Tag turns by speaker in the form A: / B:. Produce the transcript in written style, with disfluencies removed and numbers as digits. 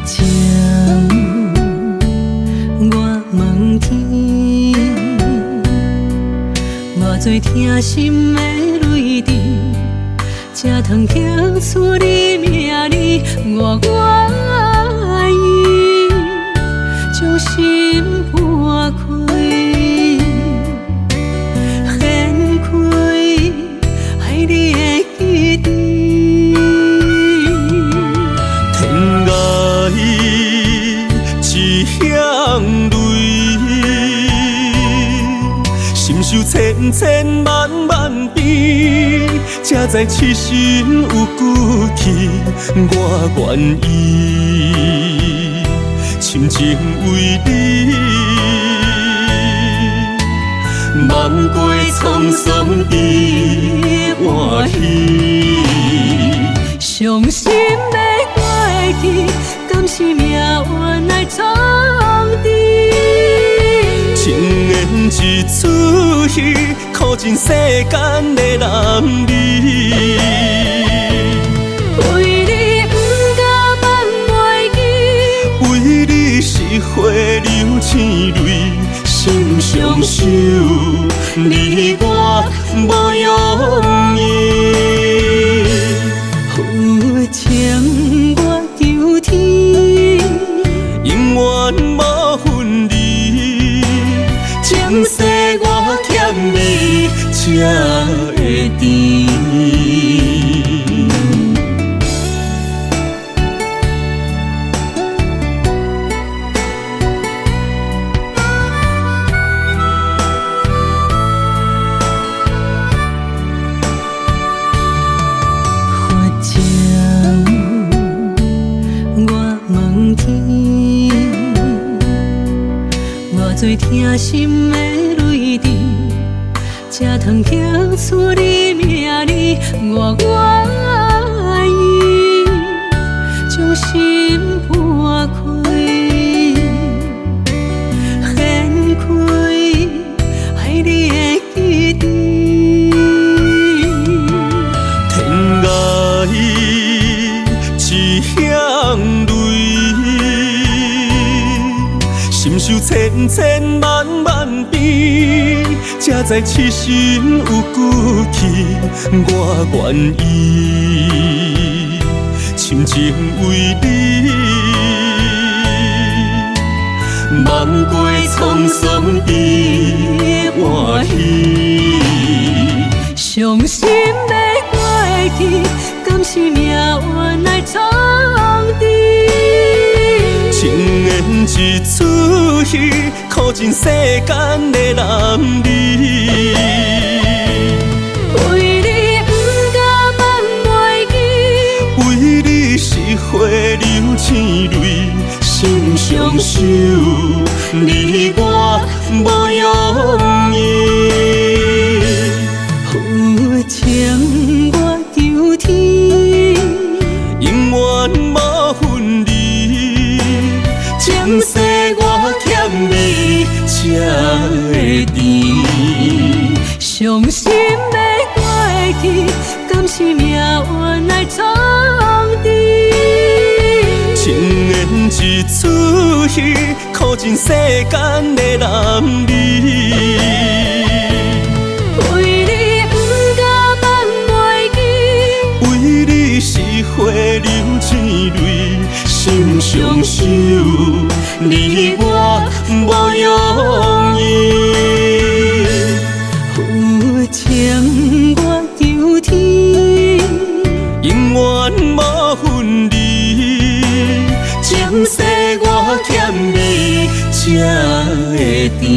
A: 情，我问天，偌多疼心的泪滴，才通刻出你名字，我愿意将心拨开，掀开爱你的记忆。
B: 天涯一响泪，心受千千万万遍，才知痴心有骨气。我愿意深情为你，望过沧桑的欢喜。
A: 伤心的过去，敢是命运来创治？
B: 情缘一出戏，苦尽世间的男儿。
A: 为你不敢放袂记，
B: 为你是花流青泪，心上受，你我无容易。
A: 负情我求天，
B: 永远无分离，前世我欠你才会甜。最疼心的泪滴，才通刻出你名字，我愿意将心拨开，掀开爱你的记忆。天涯一响泪，心受千千万万遍，才知痴心有骨气。我愿意深情为你，望过沧桑的欢喜。
A: 伤心的过去，敢是命运来创治？
B: 情缘一出戏，苦尽世间的男儿。
A: 为你不敢放袂记，
B: 为你是花流青泪，心上受，你我无容易。
A: 负情我求天，
B: 永远无分离，前世我欠你才会甜。
A: 伤心的过去，敢是命运来创治？
B: 情缘一出戏，苦尽世间的男儿。
A: 为你不敢放袂记，
B: 为你是花流青泪，心上受，你我无容易。
A: 负情我求天，
B: 永远无分离，前世我欠你才会甜。